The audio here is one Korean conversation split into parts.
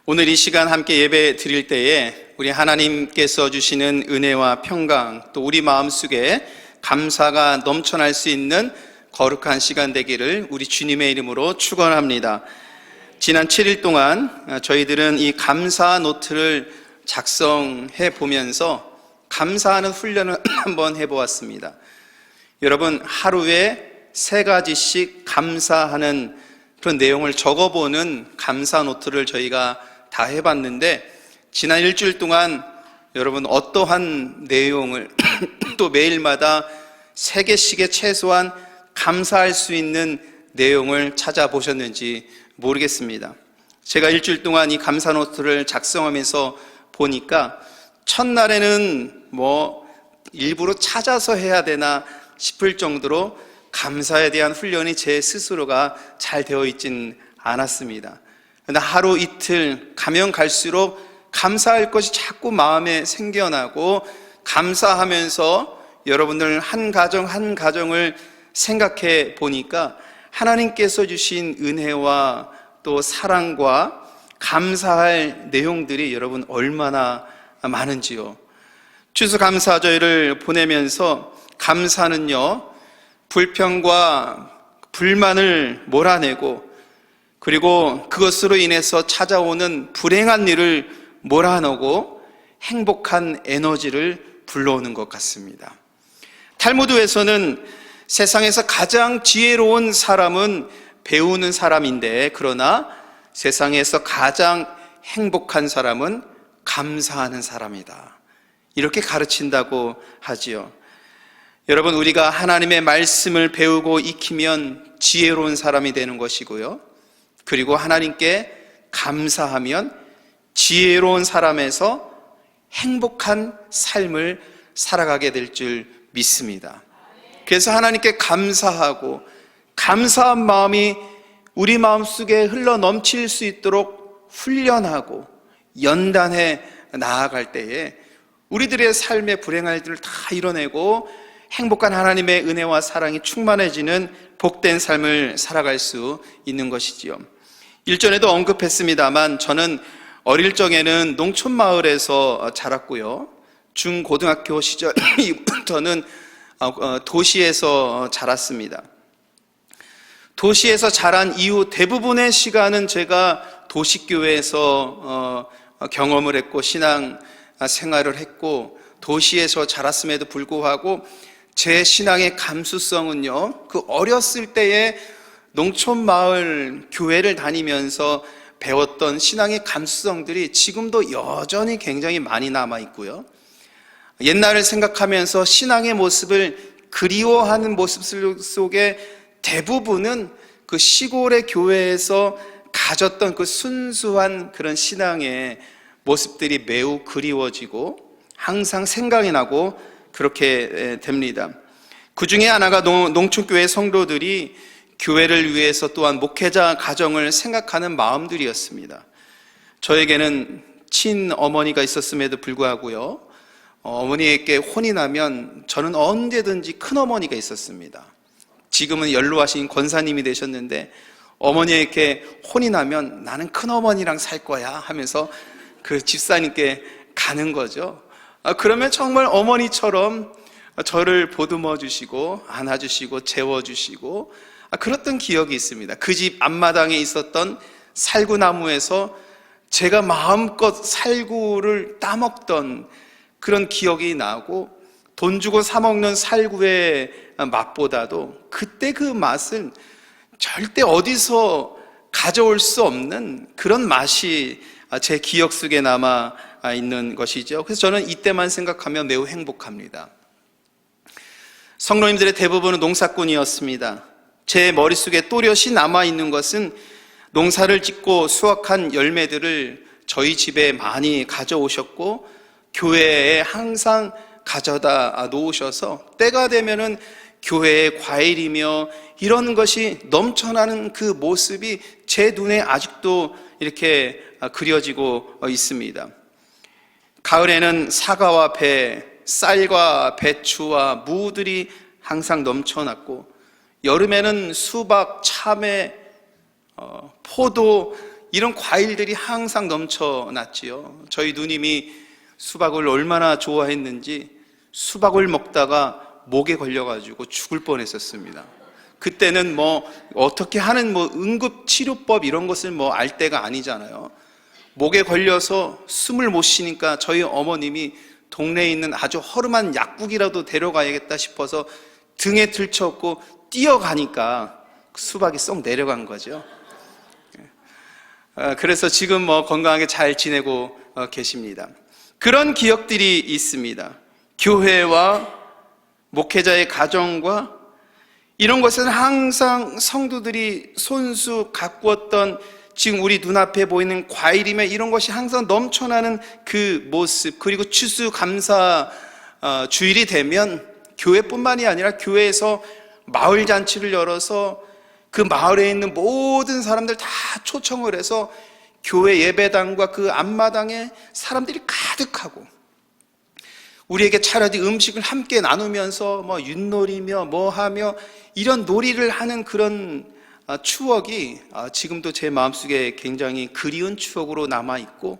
오늘 이 시간 함께 예배 드릴 때에 우리 하나님께서 주시는 은혜와 평강, 또 우리 마음속에 감사가 넘쳐날 수 있는 거룩한 시간 되기를 우리 주님의 이름으로 축원합니다. 지난 7일 동안 저희들은 이 감사 노트를 작성해 보면서 감사하는 훈련을 한번 해보았습니다. 여러분, 하루에 3가지씩 감사하는 그런 내용을 적어보는 감사 노트를 저희가 다 해봤는데, 지난 일주일 동안 여러분 어떠한 내용을 또 매일마다 3개씩의 최소한 감사할 수 있는 내용을 찾아보셨는지 모르겠습니다. 제가 일주일 동안 이 감사 노트를 작성하면서 보니까 첫날에는 일부러 찾아서 해야 되나 싶을 정도로 감사에 대한 훈련이 제 스스로가 잘 되어 있진 않았습니다. 그러나 하루 이틀 가면 갈수록 감사할 것이 자꾸 마음에 생겨나고, 감사하면서 여러분들 한 가정 한 가정을 생각해 보니까 하나님께서 주신 은혜와 또 사랑과 감사할 내용들이 여러분 얼마나 많은지요. 추수감사절을 보내면서 감사는요, 불평과 불만을 몰아내고, 그리고 그것으로 인해서 찾아오는 불행한 일을 몰아내고 행복한 에너지를 불러오는 것 같습니다. 탈무드에서는 세상에서 가장 지혜로운 사람은 배우는 사람인데, 그러나 세상에서 가장 행복한 사람은 감사하는 사람이다, 이렇게 가르친다고 하지요. 여러분, 우리가 하나님의 말씀을 배우고 익히면 지혜로운 사람이 되는 것이고요, 그리고 하나님께 감사하면 지혜로운 사람에서 행복한 삶을 살아가게 될 줄 믿습니다. 그래서 하나님께 감사하고 감사한 마음이 우리 마음속에 흘러 넘칠 수 있도록 훈련하고 연단해 나아갈 때에 우리들의 삶의 불행한 일들을 다 이뤄내고 행복한 하나님의 은혜와 사랑이 충만해지는 복된 삶을 살아갈 수 있는 것이지요. 일전에도 언급했습니다만, 저는 어릴 적에는 농촌 마을에서 자랐고요, 중고등학교 시절부터는 도시에서 자랐습니다. 도시에서 자란 이후 대부분의 시간은 제가 도시교회에서 경험을 했고 신앙 생활을 했고, 도시에서 자랐음에도 불구하고 제 신앙의 감수성은요, 그 어렸을 때에 농촌 마을 교회를 다니면서 배웠던 신앙의 감수성들이 지금도 여전히 굉장히 많이 남아 있고요, 옛날을 생각하면서 신앙의 모습을 그리워하는 모습 속에 대부분은 그 시골의 교회에서 가졌던 그 순수한 그런 신앙의 모습들이 매우 그리워지고 항상 생각이 나고 그렇게 됩니다. 그 중에 하나가 농촌교회 성도들이 교회를 위해서 또한 목회자 가정을 생각하는 마음들이었습니다. 저에게는 친어머니가 있었음에도 불구하고요, 어머니에게 혼이 나면 저는 언제든지 큰어머니가 있었습니다. 지금은 연로하신 권사님이 되셨는데, 어머니에게 혼이 나면 나는 큰어머니랑 살 거야 하면서 그 집사님께 가는 거죠. 그러면 정말 어머니처럼 저를 보듬어 주시고 안아주시고 재워주시고 그랬던 기억이 있습니다. 그 집 앞마당에 있었던 살구나무에서 제가 마음껏 살구를 따먹던 그런 기억이 나고, 돈 주고 사 먹는 살구의 맛보다도 그때 그 맛은 절대 어디서 가져올 수 없는 그런 맛이 제 기억 속에 남아 있는 것이죠. 그래서 저는 이때만 생각하면 매우 행복합니다. 성도님들의 대부분은 농사꾼이었습니다. 제 머릿속에 또렷이 남아있는 것은 농사를 짓고 수확한 열매들을 저희 집에 많이 가져오셨고, 교회에 항상 가져다 놓으셔서 때가 되면은 교회의 과일이며 이런 것이 넘쳐나는 그 모습이 제 눈에 아직도 이렇게 그려지고 있습니다. 가을에는 사과와 배, 쌀과 배추와 무들이 항상 넘쳐났고, 여름에는 수박, 참외, 포도 이런 과일들이 항상 넘쳐났지요. 저희 누님이 수박을 얼마나 좋아했는지 수박을 먹다가 목에 걸려가지고 죽을 뻔했었습니다. 그때는 뭐 어떻게 하는 뭐 응급치료법 이런 것을 뭐 알 때가 아니잖아요. 목에 걸려서 숨을 못 쉬니까 저희 어머님이 동네에 있는 아주 허름한 약국이라도 데려가야겠다 싶어서 등에 들쳐업고 뛰어가니까 수박이 쏙 내려간 거죠. 그래서 지금 뭐 건강하게 잘 지내고 계십니다. 그런 기억들이 있습니다. 교회와 목회자의 가정과 이런 것은 항상 성도들이 손수 가꾸었던 지금 우리 눈앞에 보이는 과일이며 이런 것이 항상 넘쳐나는 그 모습, 그리고 추수감사 주일이 되면 교회뿐만이 아니라 교회에서 마을잔치를 열어서 그 마을에 있는 모든 사람들 다 초청을 해서 교회 예배당과 그 앞마당에 사람들이 가득하고 우리에게 차라리 음식을 함께 나누면서 뭐 윷놀이며 뭐 하며 이런 놀이를 하는 그런 추억이 지금도 제 마음속에 굉장히 그리운 추억으로 남아있고,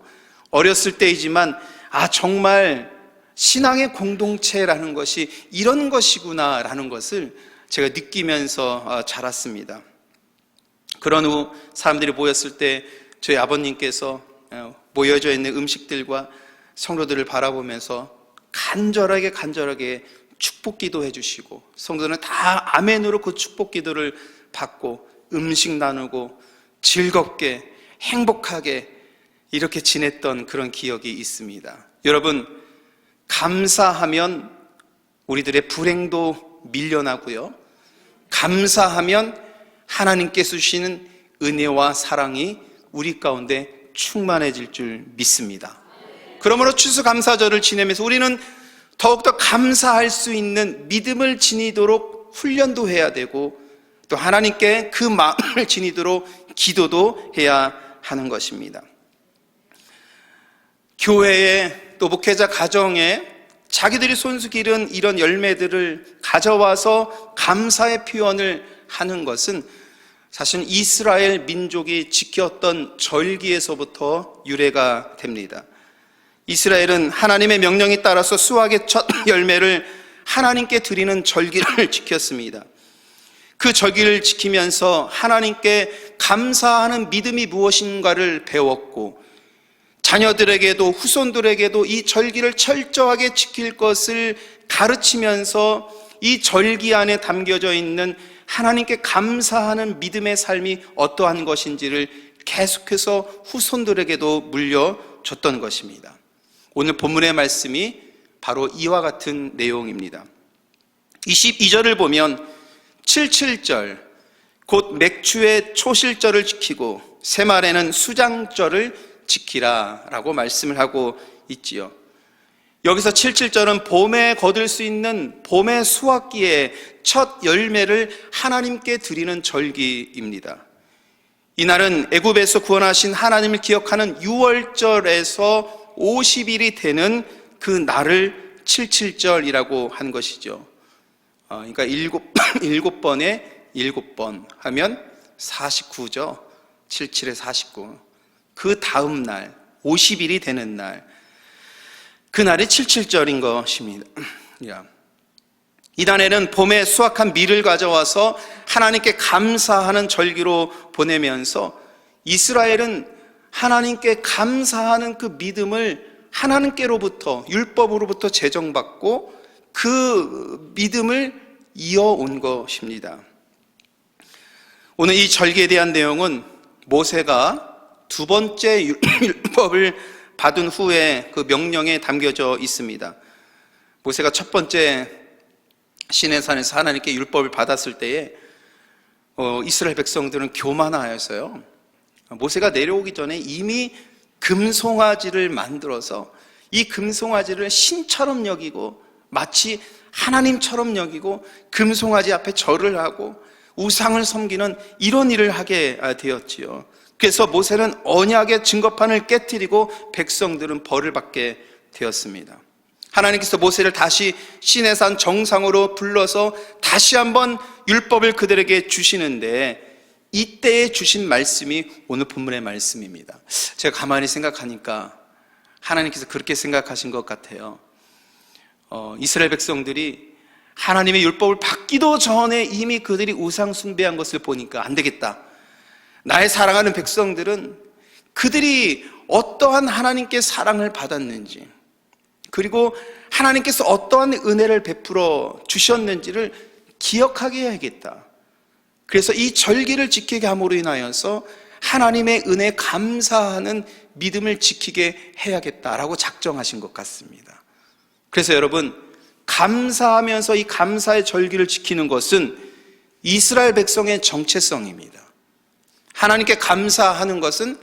어렸을 때이지만 정말 신앙의 공동체라는 것이 이런 것이구나라는 것을 제가 느끼면서 자랐습니다. 그런 후 사람들이 모였을 때 저희 아버님께서 모여져 있는 음식들과 성도들을 바라보면서 간절하게 축복 기도해 주시고, 성도들은 다 아멘으로 그 축복 기도를 받고 음식 나누고 즐겁게 행복하게 이렇게 지냈던 그런 기억이 있습니다. 여러분, 감사하면 우리들의 불행도 밀려나고요, 감사하면 하나님께서 주시는 은혜와 사랑이 우리 가운데 충만해질 줄 믿습니다. 그러므로 추수감사절을 지내면서 우리는 더욱더 감사할 수 있는 믿음을 지니도록 훈련도 해야 되고, 또 하나님께 그 마음을 지니도록 기도도 해야 하는 것입니다. 교회에 또 목회자 가정에 자기들이 손수 기른 이런 열매들을 가져와서 감사의 표현을 하는 것은 사실 이스라엘 민족이 지켰던 절기에서부터 유래가 됩니다. 이스라엘은 하나님의 명령에 따라서 수확의 첫 열매를 하나님께 드리는 절기를 지켰습니다. 그 절기를 지키면서 하나님께 감사하는 믿음이 무엇인가를 배웠고, 자녀들에게도 후손들에게도 이 절기를 철저하게 지킬 것을 가르치면서 이 절기 안에 담겨져 있는 하나님께 감사하는 믿음의 삶이 어떠한 것인지를 계속해서 후손들에게도 물려줬던 것입니다. 오늘 본문의 말씀이 바로 이와 같은 내용입니다. 22절을 보면 77절, 곧 맥추의 초실절을 지키고 새말에는 수장절을 지키라 라고 말씀을 하고 있지요. 여기서 77절은 봄에 거둘 수 있는 봄의 수확기의 첫 열매를 하나님께 드리는 절기입니다. 이날은 애굽에서 구원하신 하나님을 기억하는 6월절에서 50일이 되는 그 날을 77절이라고 한 것이죠. 그러니까 7번에 7번 하면 49죠. 77에 49. 그 다음 날 50일이 되는 날, 그날이 77절인 것입니다. 이날에는 봄에 수확한 밀을 가져와서 하나님께 감사하는 절기로 보내면서 이스라엘은 하나님께 감사하는 그 믿음을 하나님께로부터 율법으로부터 제정받고 그 믿음을 이어온 것입니다. 오늘 이 절기에 대한 내용은 모세가 두 번째 율법을 받은 후에 그 명령에 담겨져 있습니다. 모세가 첫 번째 시내산에서 하나님께 율법을 받았을 때에 이스라엘 백성들은 교만하여서요, 모세가 내려오기 전에 이미 금송아지를 만들어서 이 금송아지를 신처럼 여기고 마치 하나님처럼 여기고 금송아지 앞에 절을 하고 우상을 섬기는 이런 일을 하게 되었지요. 그래서 모세는 언약의 증거판을 깨뜨리고 백성들은 벌을 받게 되었습니다. 하나님께서 모세를 다시 시내산 정상으로 불러서 다시 한번 율법을 그들에게 주시는데, 이때에 주신 말씀이 오늘 본문의 말씀입니다. 제가 가만히 생각하니까 하나님께서 그렇게 생각하신 것 같아요. 이스라엘 백성들이 하나님의 율법을 받기도 전에 이미 그들이 우상 숭배한 것을 보니까 안 되겠다. 나의 사랑하는 백성들은 그들이 어떠한 하나님께 사랑을 받았는지, 그리고 하나님께서 어떠한 은혜를 베풀어 주셨는지를 기억하게 해야겠다. 그래서 이 절기를 지키게 함으로 인하여서 하나님의 은혜에 감사하는 믿음을 지키게 해야겠다라고 작정하신 것 같습니다. 그래서 여러분, 감사하면서 이 감사의 절기를 지키는 것은 이스라엘 백성의 정체성입니다. 하나님께 감사하는 것은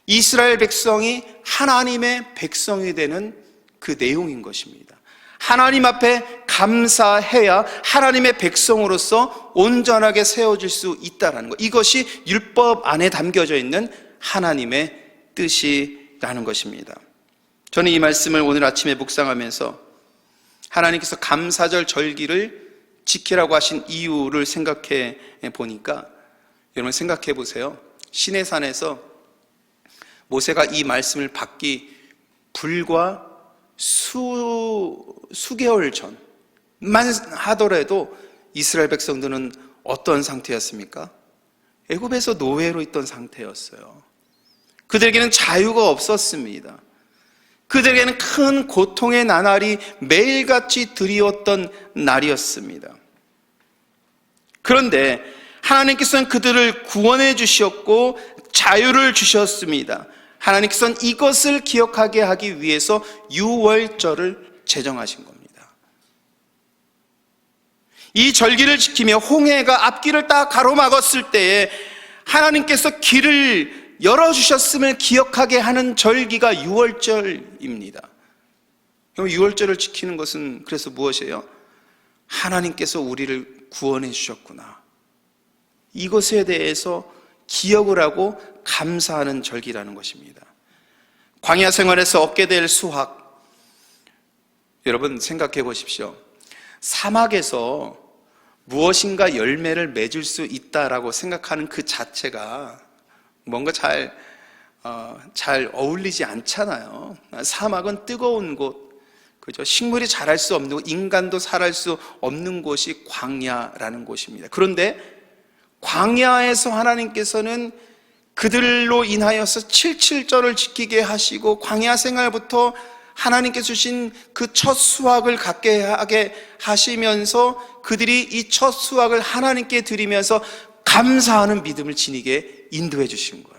이스라엘 백성이 하나님의 백성이 되는 그 내용인 것입니다. 하나님 앞에 감사해야 하나님의 백성으로서 온전하게 세워질 수 있다는 것, 이것이 율법 안에 담겨져 있는 하나님의 뜻이라는 것입니다. 저는 이 말씀을 오늘 아침에 묵상하면서 하나님께서 감사절 절기를 지키라고 하신 이유를 생각해 보니까, 여러분 생각해 보세요. 시내산에서 모세가 이 말씀을 받기 불과 수개월 전만 하더라도 이스라엘 백성들은 어떤 상태였습니까? 애굽에서 노예로 있던 상태였어요. 그들에게는 자유가 없었습니다. 그들에게는 큰 고통의 나날이 매일같이 드리웠던 날이었습니다. 그런데 하나님께서는 그들을 구원해 주셨고 자유를 주셨습니다. 하나님께서는 이것을 기억하게 하기 위해서 유월절을 제정하신 겁니다. 이 절기를 지키며 홍해가 앞길을 딱 가로막았을 때에 하나님께서 길을 열어주셨음을 기억하게 하는 절기가 유월절입니다. 유월절을 지키는 것은 그래서 무엇이에요? 하나님께서 우리를 구원해 주셨구나, 이것에 대해서 기억을 하고 감사하는 절기라는 것입니다. 광야 생활에서 얻게 될 수확, 여러분 생각해 보십시오. 사막에서 무엇인가 열매를 맺을 수 있다라고 생각하는 그 자체가 뭔가 잘 어울리지 않잖아요. 사막은 뜨거운 곳, 그죠? 식물이 자랄 수 없는 곳, 인간도 살할 수 없는 곳이 광야라는 곳입니다. 그런데 광야에서 하나님께서는 그들로 인하여서 77절을 지키게 하시고 광야 생활부터 하나님께서 주신 그 첫 수확을 갖게 하게 하시면서 그들이 이 첫 수확을 하나님께 드리면서 감사하는 믿음을 지니게 인도해 주신 거예요.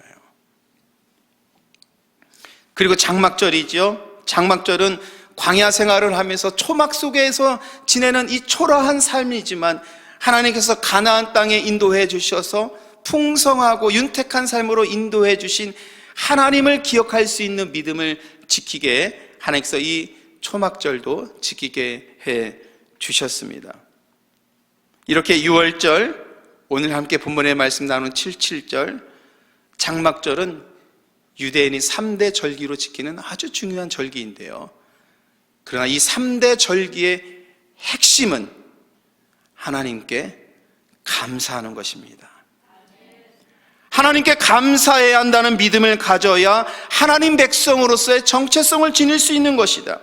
그리고 장막절이죠. 장막절은 광야 생활을 하면서 초막 속에서 지내는 이 초라한 삶이지만 하나님께서 가나안 땅에 인도해 주셔서 풍성하고 윤택한 삶으로 인도해 주신 하나님을 기억할 수 있는 믿음을 지키게 하나님께서 이 초막절도 지키게 해 주셨습니다. 이렇게 유월절, 오늘 함께 본문의 말씀 나누는 77절, 장막절은 유대인이 3대 절기로 지키는 아주 중요한 절기인데요. 그러나 이 3대 절기의 핵심은 하나님께 감사하는 것입니다. 하나님께 감사해야 한다는 믿음을 가져야 하나님 백성으로서의 정체성을 지닐 수 있는 것이다.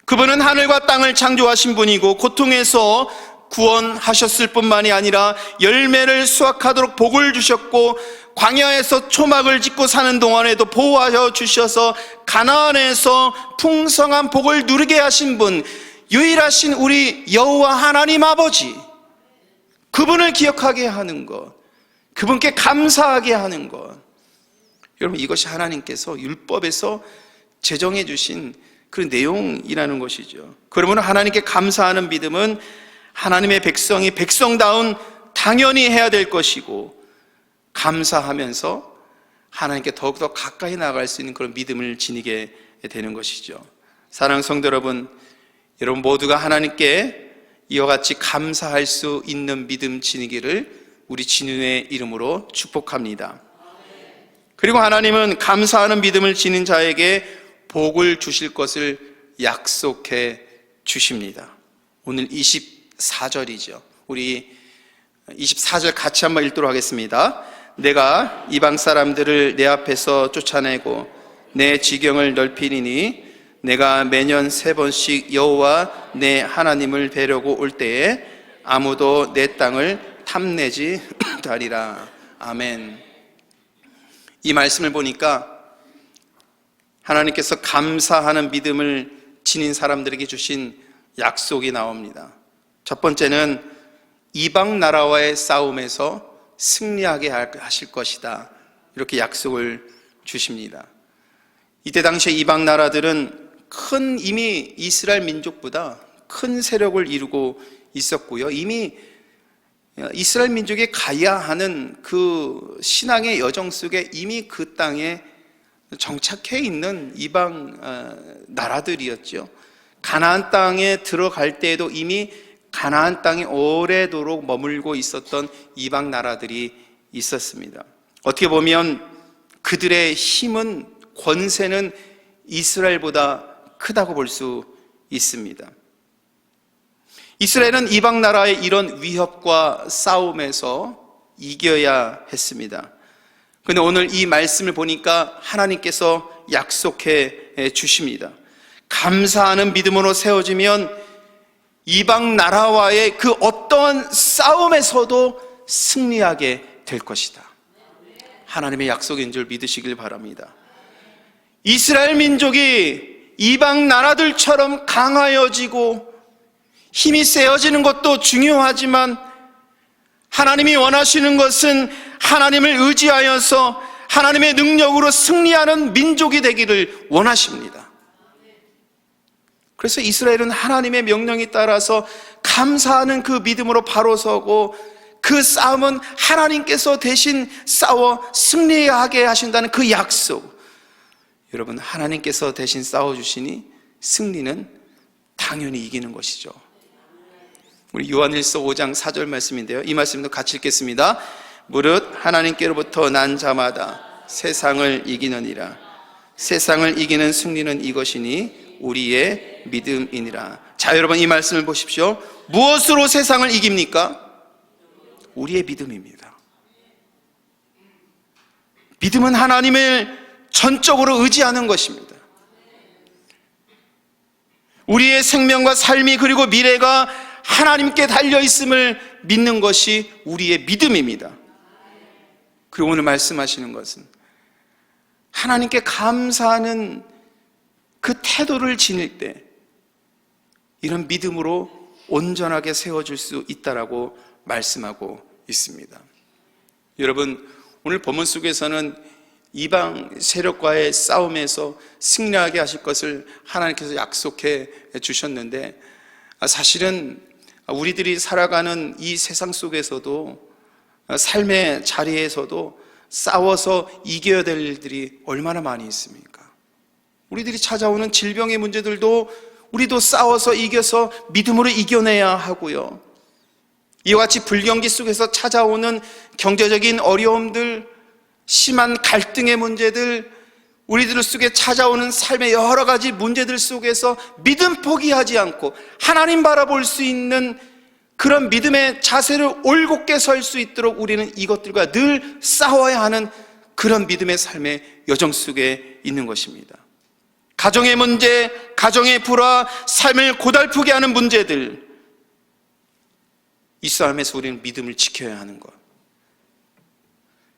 그분은 하늘과 땅을 창조하신 분이고 고통에서 구원하셨을 뿐만이 아니라 열매를 수확하도록 복을 주셨고 광야에서 초막을 짓고 사는 동안에도 보호하여 주셔서 가나안에서 풍성한 복을 누리게 하신 분, 유일하신 우리 여호와 하나님 아버지, 그분을 기억하게 하는 것, 그분께 감사하게 하는 것, 여러분 이것이 하나님께서 율법에서 제정해 주신 그 내용이라는 것이죠. 그러면 하나님께 감사하는 믿음은 하나님의 백성이 백성다운 당연히 해야 될 것이고, 감사하면서 하나님께 더욱더 가까이 나아갈 수 있는 그런 믿음을 지니게 되는 것이죠. 사랑하는 성도 여러분, 여러분 모두가 하나님께 이와 같이 감사할 수 있는 믿음 지니기를 우리 진우의 이름으로 축복합니다. 그리고 하나님은 감사하는 믿음을 지닌 자에게 복을 주실 것을 약속해 주십니다. 오늘 24절이죠. 우리 24절 같이 한번 읽도록 하겠습니다. 내가 이방 사람들을 내 앞에서 쫓아내고 내 지경을 넓히리니 내가 매년 3번씩 여호와 내 하나님을 뵈려고 올 때에 아무도 내 땅을 탐내지 못하리라. 아멘. 이 말씀을 보니까 하나님께서 감사하는 믿음을 지닌 사람들에게 주신 약속이 나옵니다. 첫 번째는 이방 나라와의 싸움에서 승리하게 하실 것이다, 이렇게 약속을 주십니다. 이때 당시에 이방 나라들은 이미 이스라엘 민족보다 큰 세력을 이루고 있었고요. 이미 이스라엘 민족이 가야 하는 그 신앙의 여정 속에 이미 그 땅에 정착해 있는 이방 나라들이었죠. 가나안 땅에 들어갈 때에도 이미 가나안 땅에 오래도록 머물고 있었던 이방 나라들이 있었습니다. 어떻게 보면 그들의 힘은, 권세는 이스라엘보다 크다고 볼 수 있습니다. 이스라엘은 이방 나라의 이런 위협과 싸움에서 이겨야 했습니다. 그런데 오늘 이 말씀을 보니까 하나님께서 약속해 주십니다. 감사하는 믿음으로 세워지면 이방 나라와의 그 어떠한 싸움에서도 승리하게 될 것이다. 하나님의 약속인 줄 믿으시길 바랍니다. 이스라엘 민족이 이방 나라들처럼 강하여지고 힘이 세어지는 것도 중요하지만 하나님이 원하시는 것은 하나님을 의지하여서 하나님의 능력으로 승리하는 민족이 되기를 원하십니다. 그래서 이스라엘은 하나님의 명령에 따라서 감사하는 그 믿음으로 바로 서고 그 싸움은 하나님께서 대신 싸워 승리하게 하신다는 그 약속. 여러분, 하나님께서 대신 싸워주시니 승리는 당연히 이기는 것이죠. 우리 요한일서 5장 4절 말씀인데요, 이 말씀도 같이 읽겠습니다. 무릇 하나님께로부터 난 자마다 세상을 이기느니라. 세상을 이기는 승리는 이것이니 우리의 믿음이니라. 자, 여러분, 이 말씀을 보십시오. 무엇으로 세상을 이깁니까? 우리의 믿음입니다. 믿음은 하나님을 전적으로 의지하는 것입니다. 우리의 생명과 삶이 그리고 미래가 하나님께 달려있음을 믿는 것이 우리의 믿음입니다. 그리고 오늘 말씀하시는 것은 하나님께 감사하는 그 태도를 지닐 때 이런 믿음으로 온전하게 세워줄 수 있다라고 말씀하고 있습니다. 여러분, 오늘 본문 속에서는 이방 세력과의 싸움에서 승리하게 하실 것을 하나님께서 약속해 주셨는데, 사실은 우리들이 살아가는 이 세상 속에서도, 삶의 자리에서도 싸워서 이겨야 될 일들이 얼마나 많이 있습니까? 우리들이 찾아오는 질병의 문제들도 우리도 싸워서 이겨서 믿음으로 이겨내야 하고요. 이와 같이 불경기 속에서 찾아오는 경제적인 어려움들, 심한 갈등의 문제들, 우리들 속에 찾아오는 삶의 여러 가지 문제들 속에서 믿음 포기하지 않고 하나님 바라볼 수 있는 그런 믿음의 자세를 올곧게 설 수 있도록 우리는 이것들과 늘 싸워야 하는 그런 믿음의 삶의 여정 속에 있는 것입니다. 가정의 문제, 가정의 불화, 삶을 고달프게 하는 문제들, 이 싸움에서 우리는 믿음을 지켜야 하는 것.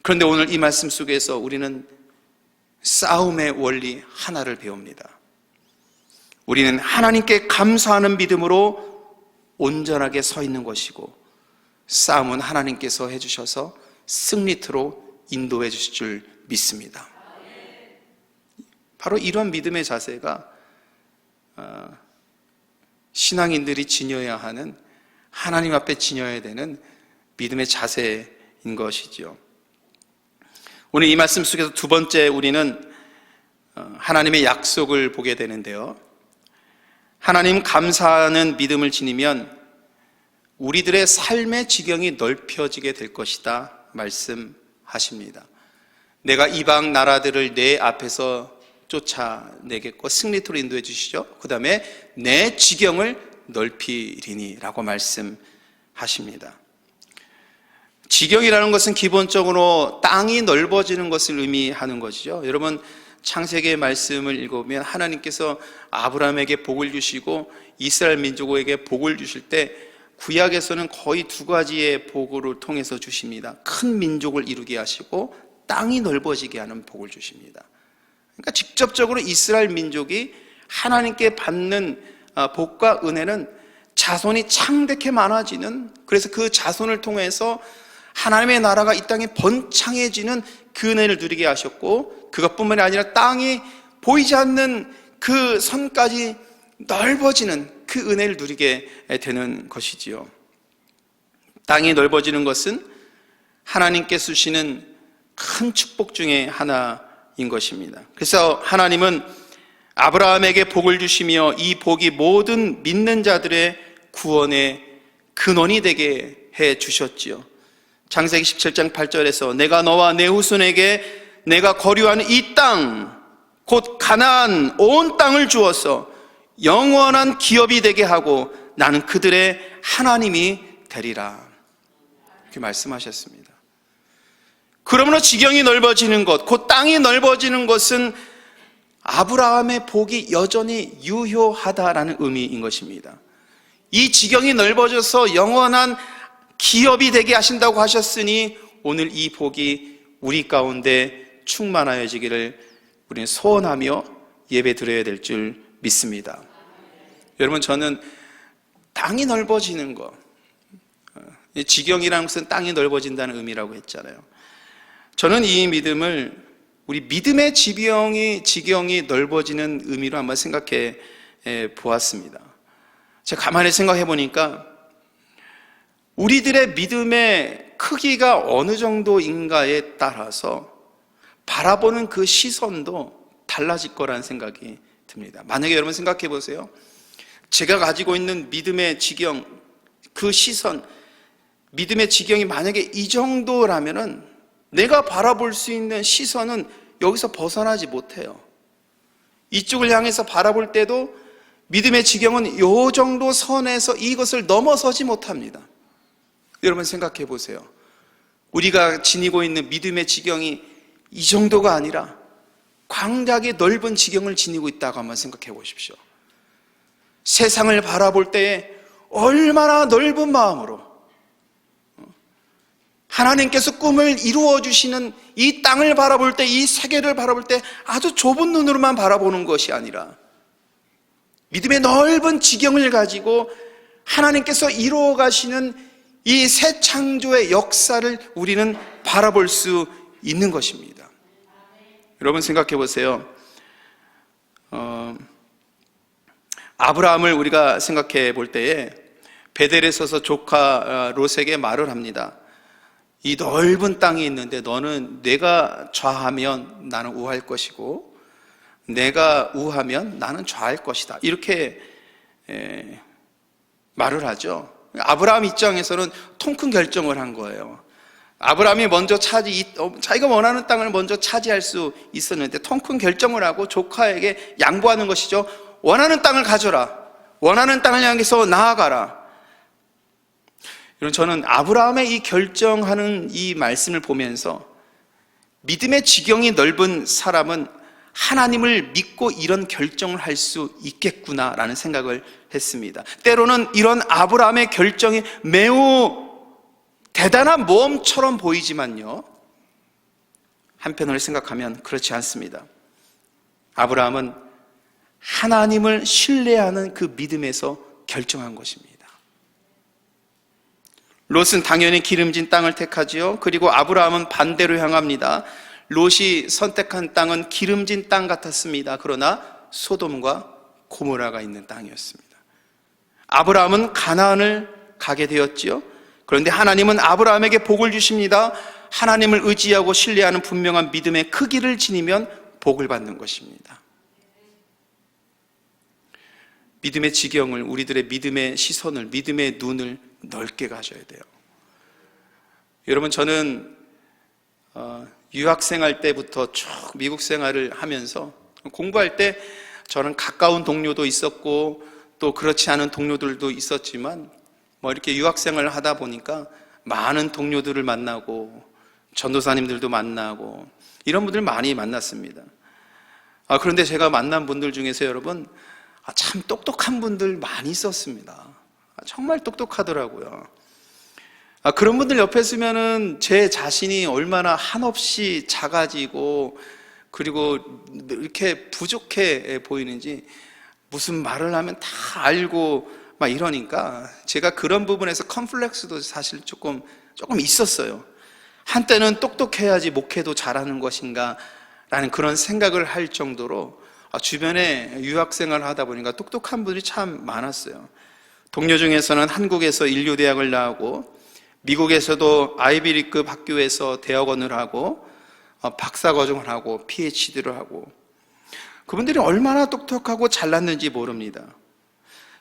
그런데 오늘 이 말씀 속에서 우리는 싸움의 원리 하나를 배웁니다. 우리는 하나님께 감사하는 믿음으로 온전하게 서 있는 것이고, 싸움은 하나님께서 해주셔서 승리토로 인도해 주실 줄 믿습니다. 바로 이런 믿음의 자세가 신앙인들이 지녀야 하는, 하나님 앞에 지녀야 되는 믿음의 자세인 것이죠. 오늘 이 말씀 속에서 두 번째 우리는 하나님의 약속을 보게 되는데요, 하나님 감사하는 믿음을 지니면 우리들의 삶의 지경이 넓혀지게 될 것이다 말씀하십니다. 내가 이방 나라들을 내 앞에서 쫓아내겠고 승리토로 인도해 주시죠. 그 다음에 내 지경을 넓히리니 라고 말씀하십니다. 지경이라는 것은 기본적으로 땅이 넓어지는 것을 의미하는 것이죠. 여러분, 창세기의 말씀을 읽어보면 하나님께서 아브라함에게 복을 주시고 이스라엘 민족에게 복을 주실 때 구약에서는 거의 두 가지의 복을 통해서 주십니다. 큰 민족을 이루게 하시고 땅이 넓어지게 하는 복을 주십니다. 그러니까 직접적으로 이스라엘 민족이 하나님께 받는 복과 은혜는 자손이 창대케 많아지는, 그래서 그 자손을 통해서 하나님의 나라가 이 땅에 번창해지는 그 은혜를 누리게 하셨고, 그것뿐만이 아니라 땅이 보이지 않는 그 선까지 넓어지는 그 은혜를 누리게 되는 것이지요. 땅이 넓어지는 것은 하나님께 주시는 큰 축복 중에 하나인 것입니다. 그래서 하나님은 아브라함에게 복을 주시며 이 복이 모든 믿는 자들의 구원의 근원이 되게 해 주셨지요. 창세기 17장 8절에서 내가 너와 내 후손에게 내가 거류하는 이 땅, 곧 가나안 온 땅을 주어서 영원한 기업이 되게 하고 나는 그들의 하나님이 되리라, 이렇게 말씀하셨습니다. 그러므로 지경이 넓어지는 것, 곧 땅이 넓어지는 것은 아브라함의 복이 여전히 유효하다라는 의미인 것입니다. 이 지경이 넓어져서 영원한 기업이 되게 하신다고 하셨으니 오늘 이 복이 우리 가운데 충만하여지기를 우리는 소원하며 예배 드려야 될 줄 믿습니다. 여러분, 저는 땅이 넓어지는 것, 지경이라는 것은 땅이 넓어진다는 의미라고 했잖아요. 저는 이 믿음을 우리 믿음의 지경이 넓어지는 의미로 한번 생각해 보았습니다. 제가 가만히 생각해 보니까 우리들의 믿음의 크기가 어느 정도인가에 따라서 바라보는 그 시선도 달라질 거라는 생각이 듭니다. 만약에 여러분 생각해 보세요. 제가 가지고 있는 믿음의 지경, 그 시선, 믿음의 지경이 만약에 이 정도라면은 내가 바라볼 수 있는 시선은 여기서 벗어나지 못해요. 이쪽을 향해서 바라볼 때도 믿음의 지경은 이 정도 선에서 이것을 넘어서지 못합니다. 여러분 생각해 보세요. 우리가 지니고 있는 믿음의 지경이 이 정도가 아니라 광대하게 넓은 지경을 지니고 있다고 한번 생각해 보십시오. 세상을 바라볼 때에 얼마나 넓은 마음으로 하나님께서 꿈을 이루어 주시는 이 땅을 바라볼 때, 이 세계를 바라볼 때 아주 좁은 눈으로만 바라보는 것이 아니라 믿음의 넓은 지경을 가지고 하나님께서 이루어 가시는 이 새 창조의 역사를 우리는 바라볼 수 있는 것입니다. 여러분 생각해 보세요. 아브라함을 우리가 생각해 볼 때에 베델에 서서 조카 롯에게 말을 합니다. 이 넓은 땅이 있는데 너는 내가 좌하면 나는 우할 것이고 내가 우하면 나는 좌할 것이다, 이렇게 말을 하죠. 아브라함 입장에서는 통 큰 결정을 한 거예요. 아브라함이 먼저 자기가 원하는 땅을 먼저 차지할 수 있었는데 통 큰 결정을 하고 조카에게 양보하는 것이죠. 원하는 땅을 가져라, 원하는 땅을 향해서 나아가라. 저는 아브라함의 이 결정하는 이 말씀을 보면서 믿음의 지경이 넓은 사람은 하나님을 믿고 이런 결정을 할 수 있겠구나라는 생각을 했습니다. 때로는 이런 아브라함의 결정이 매우 대단한 모험처럼 보이지만요, 한편으로 생각하면 그렇지 않습니다. 아브라함은 하나님을 신뢰하는 그 믿음에서 결정한 것입니다. 롯은 당연히 기름진 땅을 택하지요. 그리고 아브라함은 반대로 향합니다. 롯이 선택한 땅은 기름진 땅 같았습니다. 그러나 소돔과 고모라가 있는 땅이었습니다. 아브라함은 가나안을 가게 되었지요. 그런데 하나님은 아브라함에게 복을 주십니다. 하나님을 의지하고 신뢰하는 분명한 믿음의 크기를 지니면 복을 받는 것입니다. 믿음의 지경을, 우리들의 믿음의 시선을, 믿음의 눈을 넓게 가져야 돼요. 여러분, 저는 유학생활 때부터 쭉 미국 생활을 하면서 공부할 때 저는 가까운 동료도 있었고 또 그렇지 않은 동료들도 있었지만 이렇게 유학생활을 하다 보니까 많은 동료들을 만나고 전도사님들도 만나고 이런 분들 많이 만났습니다. 그런데 제가 만난 분들 중에서 여러분 참 똑똑한 분들 많이 있었습니다. 정말 똑똑하더라고요. 그런 분들 옆에 있으면은 제 자신이 얼마나 한없이 작아지고 그리고 이렇게 부족해 보이는지 무슨 말을 하면 다 알고 막 이러니까 제가 그런 부분에서 컴플렉스도 사실 조금 있었어요. 한때는 똑똑해야지 목회도 잘하는 것인가 라는 그런 생각을 할 정도로 주변에 유학생활을 하다 보니까 똑똑한 분들이 참 많았어요. 동료 중에서는 한국에서 인류대학을 나오고 미국에서도 아이비리급 학교에서 대학원을 하고 박사과정을 하고 PhD를 하고 그분들이 얼마나 똑똑하고 잘났는지 모릅니다.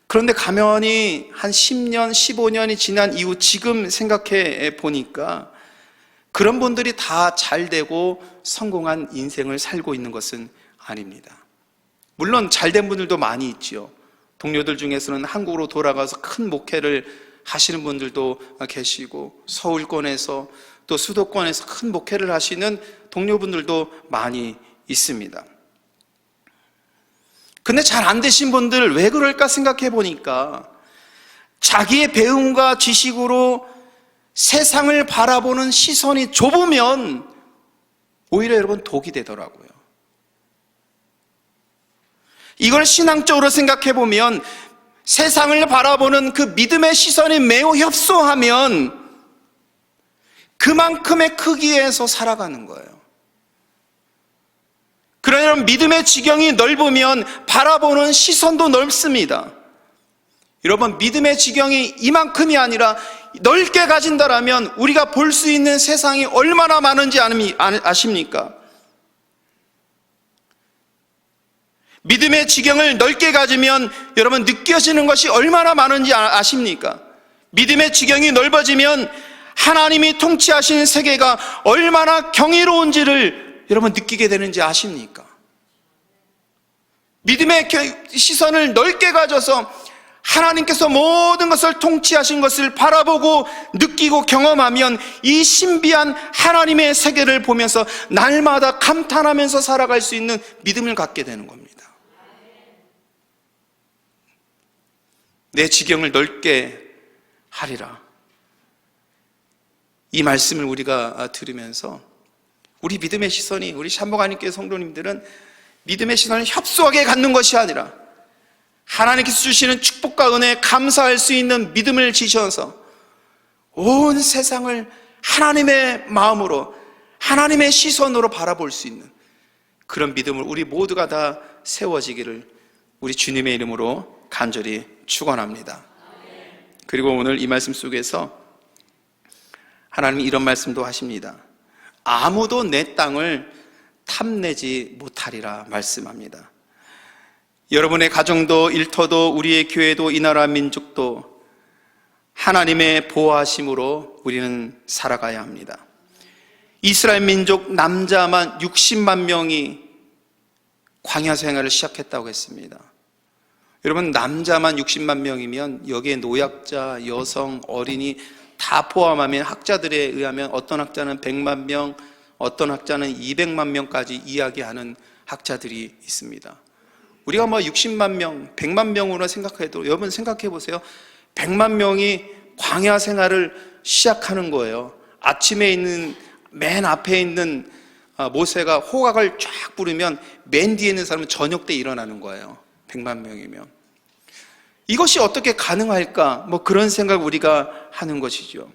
그런데 가면이 한 10년, 15년이 지난 이후 지금 생각해 보니까 그런 분들이 다 잘되고 성공한 인생을 살고 있는 것은 아닙니다. 물론 잘된 분들도 많이 있지요. 동료들 중에서는 한국으로 돌아가서 큰 목회를 하시는 분들도 계시고 서울권에서 또 수도권에서 큰 목회를 하시는 동료분들도 많이 있습니다. 근데 잘 안 되신 분들 왜 그럴까 생각해 보니까 자기의 배움과 지식으로 세상을 바라보는 시선이 좁으면 오히려 여러분 독이 되더라고요. 이걸 신앙적으로 생각해 보면 세상을 바라보는 그 믿음의 시선이 매우 협소하면 그만큼의 크기에서 살아가는 거예요. 그러나 믿음의 지경이 넓으면 바라보는 시선도 넓습니다. 여러분, 믿음의 지경이 이만큼이 아니라 넓게 가진다라면 우리가 볼 수 있는 세상이 얼마나 많은지 아십니까? 믿음의 지경을 넓게 가지면 여러분 느껴지는 것이 얼마나 많은지 아십니까? 믿음의 지경이 넓어지면 하나님이 통치하시는 세계가 얼마나 경이로운지를 여러분 느끼게 되는지 아십니까? 믿음의 시선을 넓게 가져서 하나님께서 모든 것을 통치하신 것을 바라보고 느끼고 경험하면 이 신비한 하나님의 세계를 보면서 날마다 감탄하면서 살아갈 수 있는 믿음을 갖게 되는 겁니다. 내 지경을 넓게 하리라. 이 말씀을 우리가 들으면서 우리 믿음의 시선이, 우리 샴목하님께 성도님들은 믿음의 시선을 협소하게 갖는 것이 아니라 하나님께서 주시는 축복과 은혜에 감사할 수 있는 믿음을 지셔서 온 세상을 하나님의 마음으로, 하나님의 시선으로 바라볼 수 있는 그런 믿음을 우리 모두가 다 세워지기를 우리 주님의 이름으로 간절히 축원합니다. 그리고 오늘 이 말씀 속에서 하나님이 이런 말씀도 하십니다. 아무도 내 땅을 탐내지 못하리라 말씀합니다. 여러분의 가정도 일터도 우리의 교회도 이 나라 민족도 하나님의 보호하심으로 우리는 살아가야 합니다. 이스라엘 민족 남자만 60만 명이 광야 생활을 시작했다고 했습니다. 여러분, 남자만 60만 명이면 여기에 노약자, 여성, 어린이 다 포함하면 학자들에 의하면 어떤 학자는 100만 명, 어떤 학자는 200만 명까지 이야기하는 학자들이 있습니다. 우리가 60만 명, 100만 명으로 생각해도 여러분 생각해 보세요. 100만 명이 광야 생활을 시작하는 거예요. 아침에 있는 맨 앞에 있는 모세가 호각을 쫙 부르면 맨 뒤에 있는 사람은 저녁 때 일어나는 거예요. 100만 명이면. 이것이 어떻게 가능할까? 그런 생각을 우리가 하는 것이죠.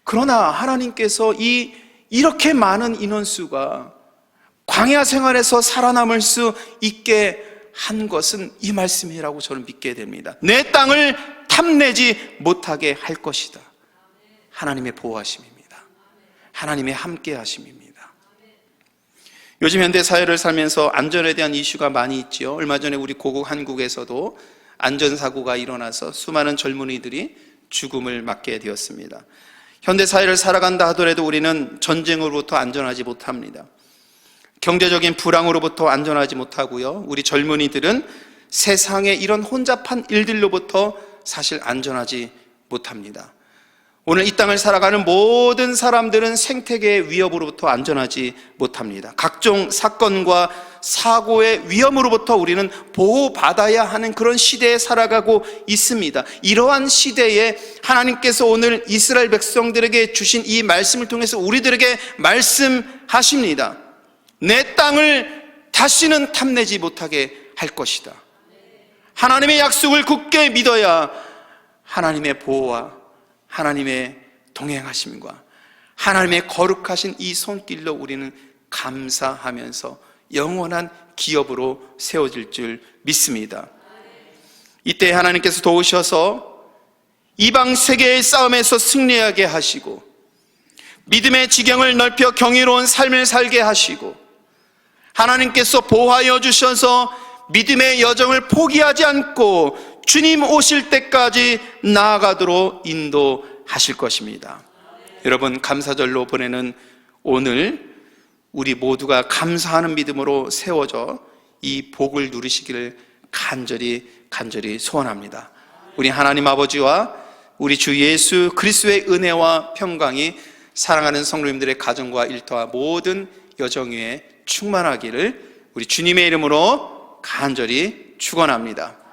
그러나 하나님께서 이렇게 많은 인원수가 광야 생활에서 살아남을 수 있게 한 것은 이 말씀이라고 저는 믿게 됩니다. 내 땅을 탐내지 못하게 할 것이다. 하나님의 보호하심입니다. 하나님의 함께하심입니다. 요즘 현대 사회를 살면서 안전에 대한 이슈가 많이 있지요. 얼마 전에 우리 고국 한국에서도 안전사고가 일어나서 수많은 젊은이들이 죽음을 맞게 되었습니다. 현대 사회를 살아간다 하더라도 우리는 전쟁으로부터 안전하지 못합니다. 경제적인 불황으로부터 안전하지 못하고요. 우리 젊은이들은 세상의 이런 혼잡한 일들로부터 사실 안전하지 못합니다. 오늘 이 땅을 살아가는 모든 사람들은 생태계의 위협으로부터 안전하지 못합니다. 각종 사건과 사고의 위험으로부터 우리는 보호받아야 하는 그런 시대에 살아가고 있습니다. 이러한 시대에 하나님께서 오늘 이스라엘 백성들에게 주신 이 말씀을 통해서 우리들에게 말씀하십니다. 내 땅을 다시는 탐내지 못하게 할 것이다. 하나님의 약속을 굳게 믿어야 하나님의 보호와 하나님의 동행하심과 하나님의 거룩하신 이 손길로 우리는 감사하면서 영원한 기업으로 세워질 줄 믿습니다. 이때 하나님께서 도우셔서 이방 세계의 싸움에서 승리하게 하시고 믿음의 지경을 넓혀 경이로운 삶을 살게 하시고 하나님께서 보호하여 주셔서 믿음의 여정을 포기하지 않고 주님 오실 때까지 나아가도록 인도하실 것입니다. 여러분, 감사절로 보내는 오늘 우리 모두가 감사하는 믿음으로 세워져 이 복을 누리시기를 간절히 소원합니다. 우리 하나님 아버지와 우리 주 예수 그리스도의 은혜와 평강이 사랑하는 성도님들의 가정과 일터와 모든 여정 위에 충만하기를 우리 주님의 이름으로 간절히 축원합니다.